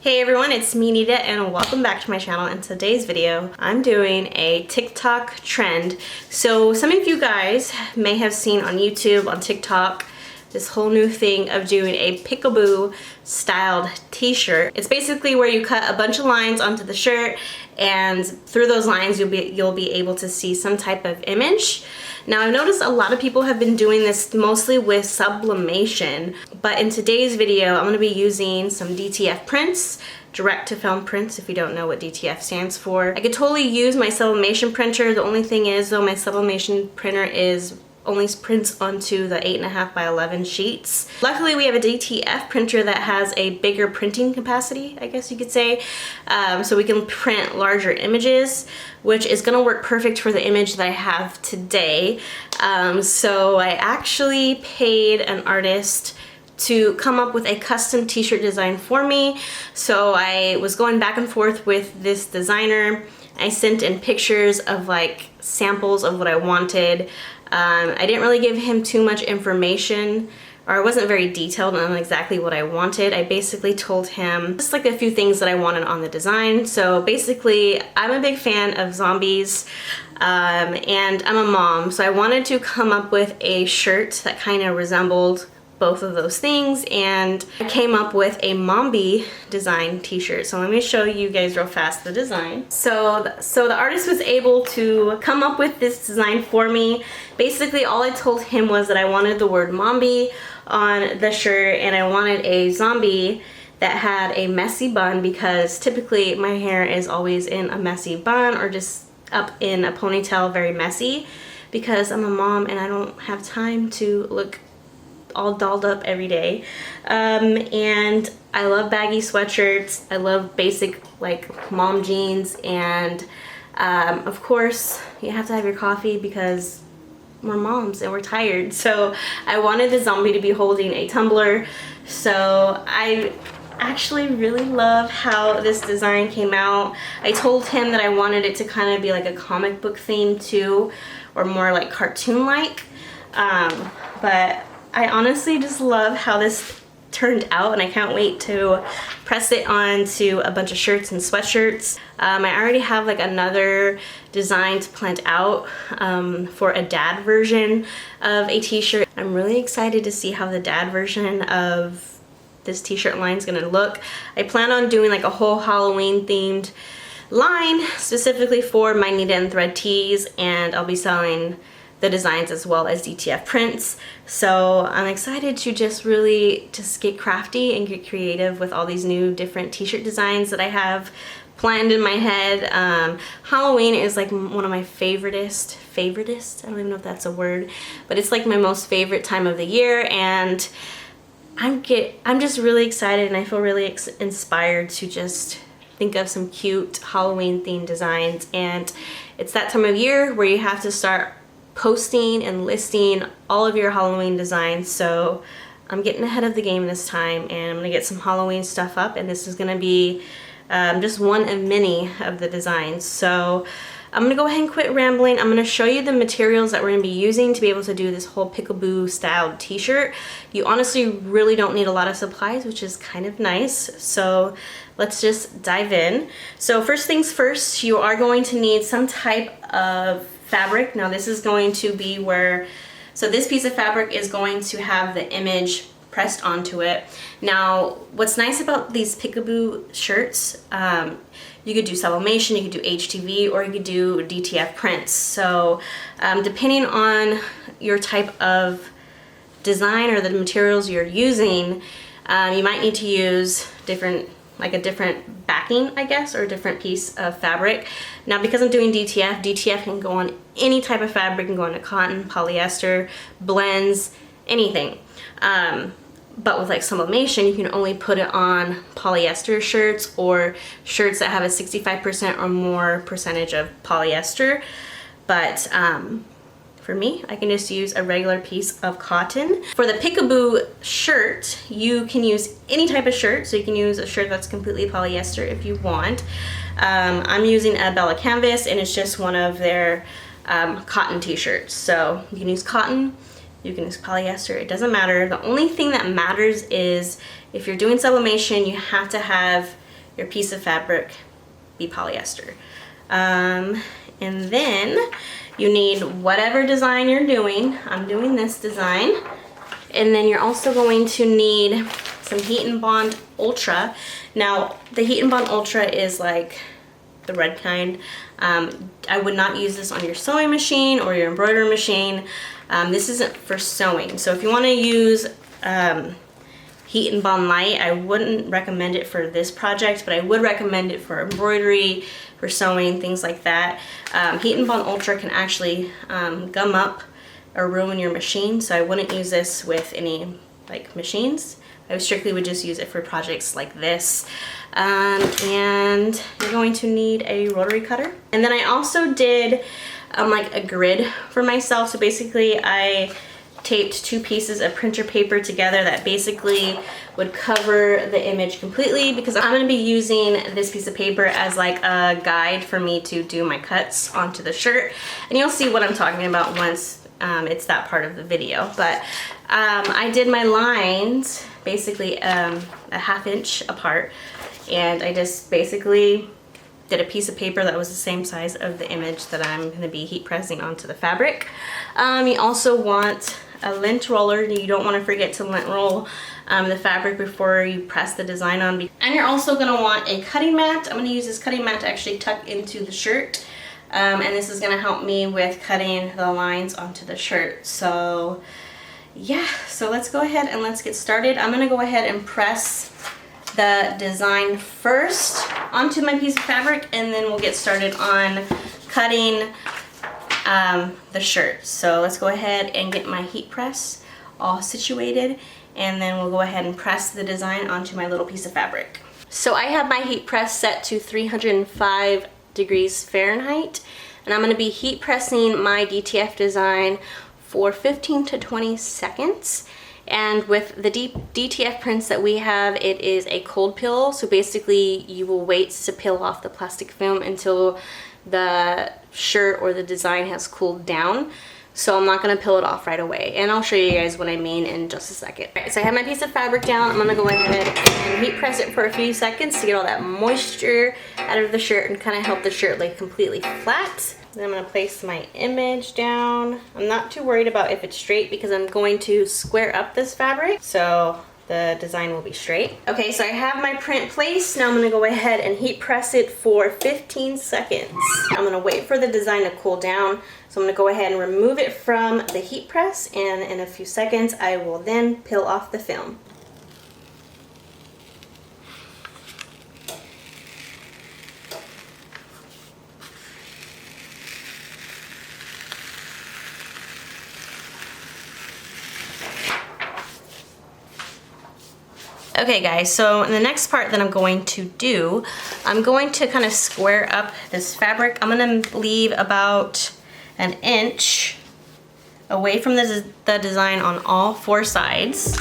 Hey everyone, it's me Nita and welcome back to my channel. In today's video, I'm doing a TikTok trend. So some of you guys may have seen on YouTube, on TikTok, this whole new thing of doing a peekaboo styled t-shirt. It's basically where you cut a bunch of lines onto the shirt and through those lines you'll be able to see some type of image. Now I've noticed a lot of people have been doing this mostly with sublimation, but in today's video I'm going to be using some DTF prints, direct to film prints if you don't know what DTF stands for. I could totally use my sublimation printer. The only thing is though, my sublimation printer only prints onto the 8.5 by 11 sheets. Luckily we have a DTF printer that has a bigger printing capacity, I guess you could say, so we can print larger images, which is gonna work perfect for the image that I have today. So I actually paid an artist to come up with a custom t-shirt design for me. So I was going back and forth with this designer. I sent in pictures of like samples of what I wanted. I didn't really give him too much information, or I wasn't very detailed on exactly what I wanted. I basically told him just like a few things that I wanted on the design. So basically, I'm a big fan of zombies, and I'm a mom, so I wanted to come up with a shirt that kind of resembled both of those things, and I came up with a Mombi design t-shirt. So let me show you guys real fast the design. So the artist was able to come up with this design for me. Basically all I told him was that I wanted the word Mombi on the shirt and I wanted a zombie that had a messy bun, because typically my hair is always in a messy bun or just up in a ponytail, very messy, because I'm a mom and I don't have time to look all dolled up every day. And I love baggy sweatshirts. I love basic like mom jeans, and of course you have to have your coffee because we're moms and we're tired. So I wanted the zombie to be holding a tumbler. So I actually really love how this design came out. I told him that I wanted it to kind of be like a comic book theme too, or more like cartoon like, but I honestly just love how this turned out, and I can't wait to press it onto a bunch of shirts and sweatshirts. I already have like another design to plant out for a dad version of a t-shirt. I'm really excited to see how the dad version of this t-shirt line is gonna look. I plan on doing like a whole Halloween themed line specifically for my Nita and Thread tees, and I'll be selling the designs as well as DTF prints. So I'm excited to just get crafty and get creative with all these new different t-shirt designs that I have planned in my head. Halloween is like one of my favoritist, I don't even know if that's a word, but it's like my most favorite time of the year, and I'm just really excited and I feel really inspired to just think of some cute Halloween themed designs. And it's that time of year where you have to start posting and listing all of your Halloween designs. So I'm getting ahead of the game this time, and I'm gonna get some Halloween stuff up, and this is gonna be just one of many of the designs. So I'm gonna go ahead and quit rambling. I'm gonna show you the materials that we're gonna be using to be able to do this whole peekaboo styled t-shirt. You honestly really don't need a lot of supplies, which is kind of nice. So let's just dive in. So first things first, you are going to need some type of fabric. Now this is going to be so this piece of fabric is going to have the image pressed onto it. Now what's nice about these peekaboo shirts, you could do sublimation, you could do HTV, or you could do DTF prints. So depending on your type of design or the materials you're using, you might need to use a different backing, I guess, or a different piece of fabric. Now because I'm doing DTF can go on any type of fabric, can go on cotton, polyester, blends, anything. But with like sublimation, you can only put it on polyester shirts or shirts that have a 65% or more percentage of polyester. But for me, I can just use a regular piece of cotton. For the peekaboo shirt, you can use any type of shirt. So you can use a shirt that's completely polyester if you want. I'm using a Bella Canvas, and it's just one of their cotton t-shirts. So you can use cotton, you can use polyester, it doesn't matter. The only thing that matters is if you're doing sublimation, you have to have your piece of fabric be polyester. And then you need whatever design you're doing. I'm doing this design. And then you're also going to need some Heat and Bond Ultra. Now, the Heat and Bond Ultra is like the red kind. I would not use this on your sewing machine or your embroidery machine. This isn't for sewing. So if you want to use Heat and Bond Light, I wouldn't recommend it for this project, but I would recommend it for embroidery, for sewing, things like that. Heat and Bond Ultra can actually gum up or ruin your machine, so I wouldn't use this with any like machines. I strictly would just use it for projects like this. And you're going to need a rotary cutter. And then I also did like a grid for myself. So basically I taped 2 pieces of printer paper together that basically would cover the image completely, because I'm going to be using this piece of paper as like a guide for me to do my cuts onto the shirt. And you'll see what I'm talking about once it's that part of the video. But I did my lines basically a 1/2 inch apart, and I just basically did a piece of paper that was the same size of the image that I'm going to be heat pressing onto the fabric. You also want a lint roller. You don't want to forget to lint roll the fabric before you press the design on. And you're also going to want a cutting mat. I'm going to use this cutting mat to actually tuck into the shirt. And this is going to help me with cutting the lines onto the shirt. So yeah, so let's go ahead and let's get started. I'm going to go ahead and press the design first onto my piece of fabric, and then we'll get started on cutting the shirt. So let's go ahead and get my heat press all situated, and then we'll go ahead and press the design onto my little piece of fabric. So I have my heat press set to 305 degrees Fahrenheit, and I'm going to be heat pressing my DTF design for 15 to 20 seconds. And with the DTF prints that we have, it is a cold peel. So basically you will wait to peel off the plastic film until the shirt or the design has cooled down. So I'm not going to peel it off right away. And I'll show you guys what I mean in just a second. All right, so I have my piece of fabric down. I'm going to go ahead and heat press it for a few seconds to get all that moisture out of the shirt and kind of help the shirt lay completely flat. Then I'm going to place my image down. I'm not too worried about if it's straight because I'm going to square up this fabric so the design will be straight. Okay, so I have my print placed. Now I'm going to go ahead and heat press it for 15 seconds. I'm going to wait for the design to cool down. So I'm going to go ahead and remove it from the heat press, and in a few seconds I will then peel off the film. Okay guys, so in the next part that I'm going to do, I'm going to kind of square up this fabric. I'm going to leave about 1 inch away from the design on all 4 sides.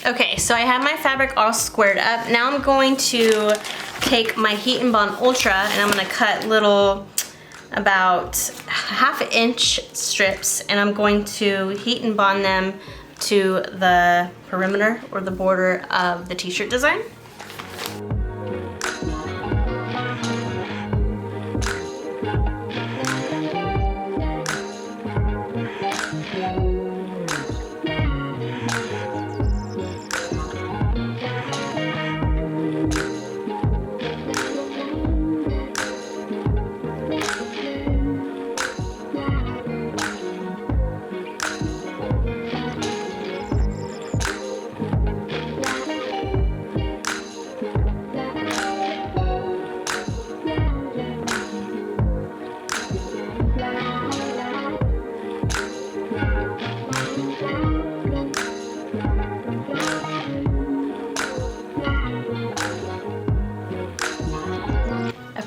Okay, so I have my fabric all squared up. Now I'm going to take my Heat and Bond Ultra and I'm going to cut little about 1/2 inch strips, and I'm going to heat and bond them to the perimeter or the border of the t-shirt design.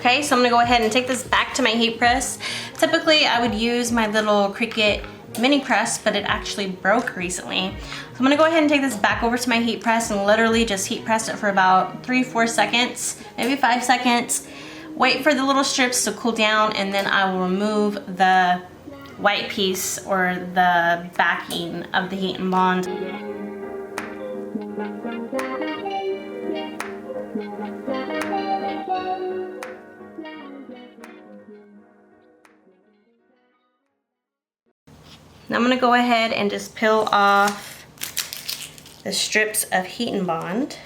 Okay, so I'm gonna go ahead and take this back to my heat press. Typically, I would use my little Cricut mini press, but it actually broke recently. So I'm gonna go ahead and take this back over to my heat press and literally just heat press it for about 3-4 seconds, maybe 5 seconds. Wait for the little strips to cool down, and then I will remove the white piece or the backing of the heat and bond. Now I'm going to go ahead and just peel off the strips of heat and bond.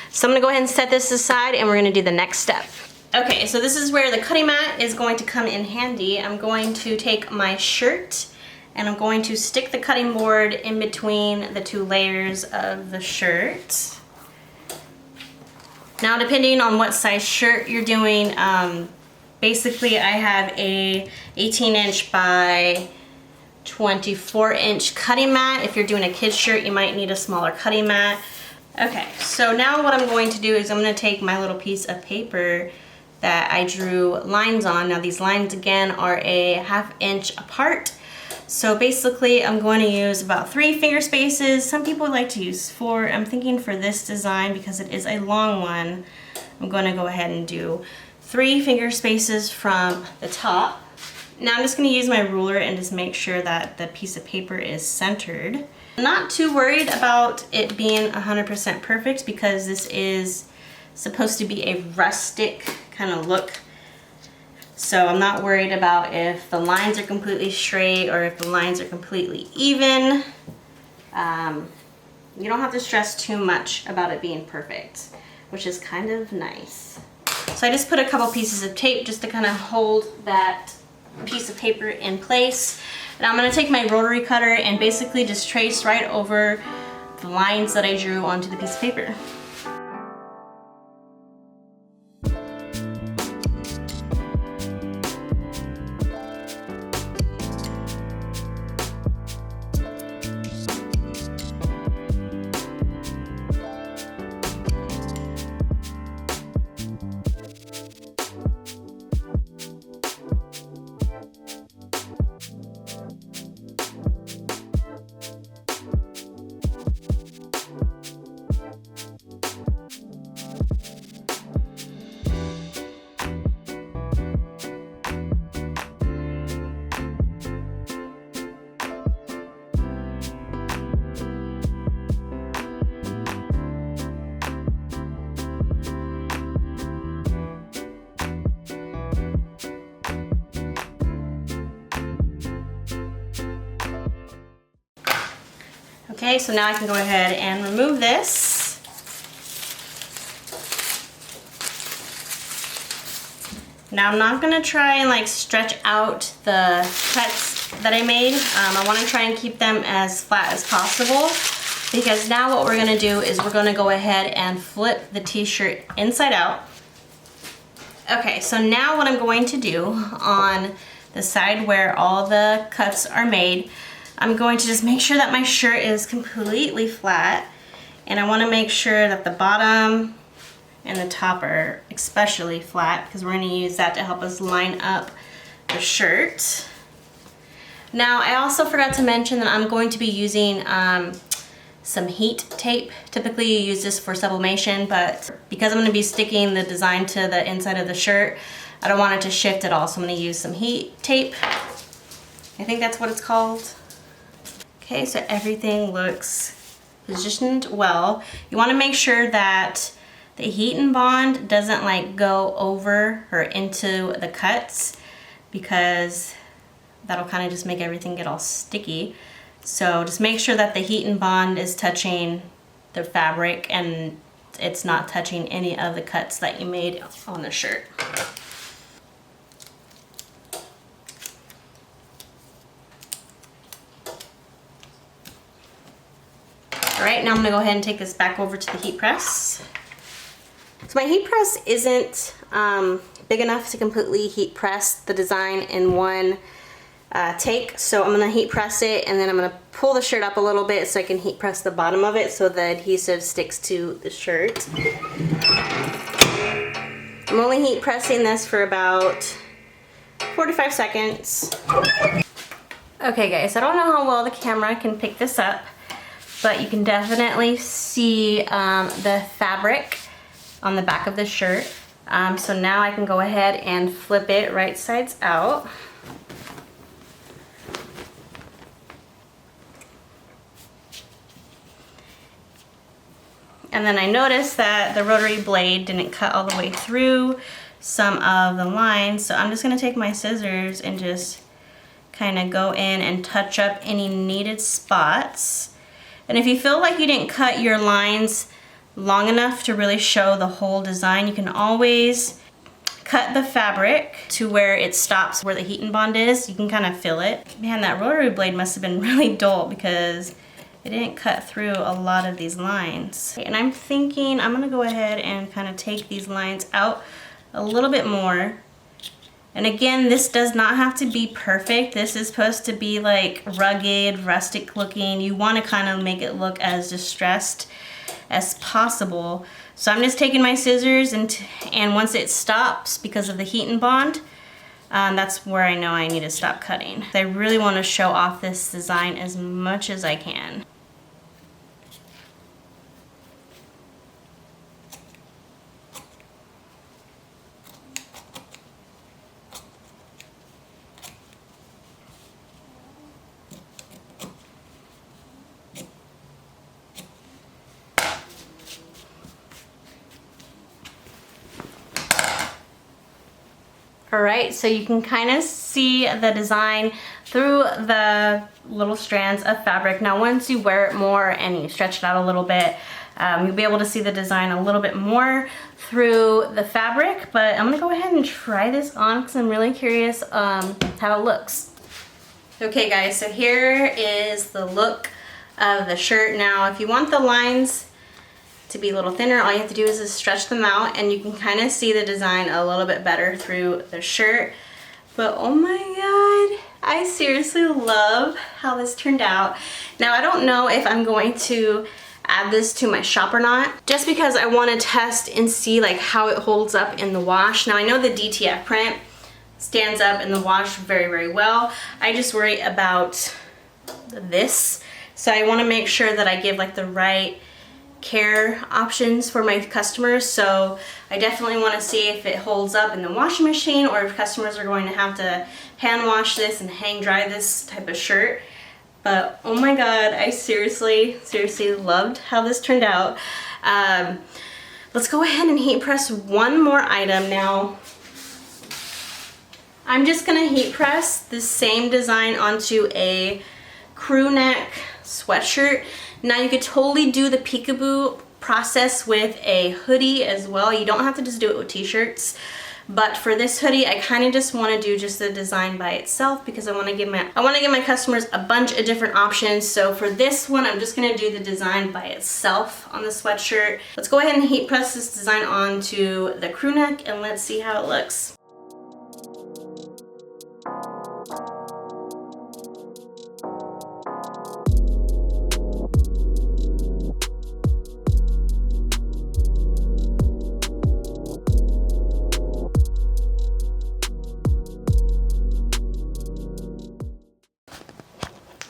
So I'm going to go ahead and set this aside, and we're going to do the next step. Okay, so this is where the cutting mat is going to come in handy. I'm going to take my shirt and I'm going to stick the cutting board in between the 2 layers of the shirt. Now, depending on what size shirt you're doing, basically I have a 18-inch by 24-inch cutting mat. If you're doing a kid's shirt, you might need a smaller cutting mat. Okay, so now what I'm going to do is I'm going to take my little piece of paper that I drew lines on. Now these lines again are a 1/2 inch apart. So basically I'm going to use about 3 finger spaces. Some people like to use 4. I'm thinking for this design, because it is a long one, I'm going to go ahead and do 3 finger spaces from the top. Now I'm just going to use my ruler and just make sure that the piece of paper is centered. I'm not too worried about it being 100% perfect, because this is supposed to be a rustic kind of look. So I'm not worried about if the lines are completely straight or if the lines are completely even. You don't have to stress too much about it being perfect, which is kind of nice. So I just put a couple pieces of tape just to kind of hold that piece of paper in place. And I'm going to take my rotary cutter and basically just trace right over the lines that I drew onto the piece of paper. Okay, so now I can go ahead and remove this. Now I'm not gonna try and like stretch out the cuts that I made. I wanna try and keep them as flat as possible, because now what we're gonna do is we're gonna go ahead and flip the t-shirt inside out. Okay, so now what I'm going to do on the side where all the cuts are made, I'm going to just make sure that my shirt is completely flat, and I want to make sure that the bottom and the top are especially flat, because we're going to use that to help us line up the shirt. Now I also forgot to mention that I'm going to be using some heat tape. Typically you use this for sublimation, but because I'm going to be sticking the design to the inside of the shirt, I don't want it to shift at all, so I'm going to use some heat tape. I think that's what it's called. Okay, so everything looks positioned well. You want to make sure that the heat and bond doesn't like go over or into the cuts, because that'll kind of just make everything get all sticky. So just make sure that the heat and bond is touching the fabric and it's not touching any of the cuts that you made on the shirt. Alright, now I'm going to go ahead and take this back over to the heat press. So my heat press isn't big enough to completely heat press the design in one take. So I'm gonna heat press it, and then I'm gonna pull the shirt up a little bit so I can heat press the bottom of it so the adhesive sticks to the shirt. I'm only heat pressing this for about 45 seconds. Okay guys, I don't know how well the camera can pick this up, but you can definitely see the fabric on the back of the shirt. So now I can go ahead and flip it right sides out. And then I noticed that the rotary blade didn't cut all the way through some of the lines, so I'm just gonna take my scissors and just kind of go in and touch up any needed spots. And if you feel like you didn't cut your lines long enough to really show the whole design, you can always cut the fabric to where it stops where the heat and bond is. You can kind of feel it. Man, that rotary blade must have been really dull because it didn't cut through a lot of these lines. And I'm thinking I'm gonna go ahead and kind of take these lines out a little bit more. And again, this does not have to be perfect. This is supposed to be like rugged, rustic looking. You want to kind of make it look as distressed as possible. So I'm just taking my scissors and once it stops because of the heat and bond, that's where I know I need to stop cutting. I really want to show off this design as much as I can. Alright, so you can kind of see the design through the little strands of fabric. Now once you wear it more and you stretch it out a little bit, you'll be able to see the design a little bit more through the fabric. But I'm going to go ahead and try this on because I'm really curious how it looks. Okay guys, so here is the look of the shirt. Now if you want the lines to be a little thinner, all you have to do is just stretch them out and you can kind of see the design a little bit better through the shirt. But oh my god, I seriously love how this turned out. Now I don't know if I'm going to add this to my shop or not, just because I want to test and see like how it holds up in the wash. Now I know the DTF print stands up in the wash very, very well. I just worry about this. So I want to make sure that I give like the right care options for my customers. So I definitely want to see if it holds up in the washing machine or if customers are going to have to hand wash this and hang dry this type of shirt. But oh my god, I seriously loved how this turned out. Let's go ahead and heat press one more item. Now I'm just gonna heat press the same design onto a crew neck sweatshirt. Now you could totally do the peekaboo process with a hoodie as well. You don't have to just do it with t-shirts. But for this hoodie, I kind of just want to do just the design by itself because I want to give my customers a bunch of different options. So for this one, I'm just going to do the design by itself on the sweatshirt. Let's go ahead and heat press this design onto the crew neck and let's see how it looks.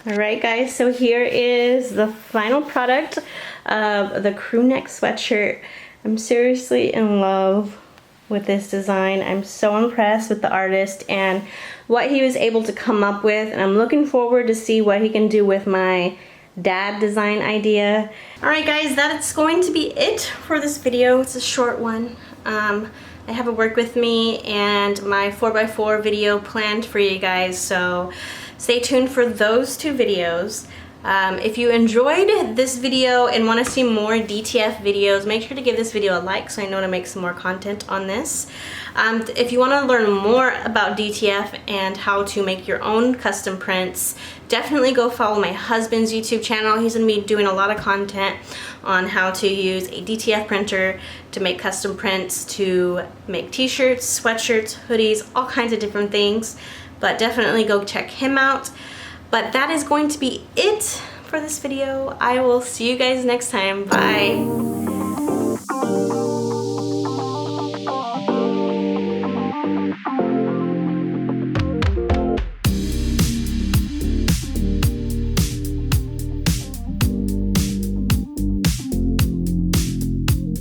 Alright guys, so here is the final product of the crew neck sweatshirt. I'm seriously in love with this design. I'm so impressed with the artist and what he was able to come up with, and I'm looking forward to see what he can do with my dad design idea. Alright guys, that's going to be it for this video. It's a short one. I have a work with me and my 4x4 video planned for you guys, so stay tuned for those two videos. If you enjoyed this video and want to see more DTF videos, make sure to give this video a like so I know to make some more content on this. If you want to learn more about DTF and how to make your own custom prints, definitely go follow my husband's YouTube channel. He's going to be doing a lot of content on how to use a DTF printer to make custom prints, to make t-shirts, sweatshirts, hoodies, all kinds of different things. but definitely go check him out. But that is going to be it for this video. I will see you guys next time. Bye.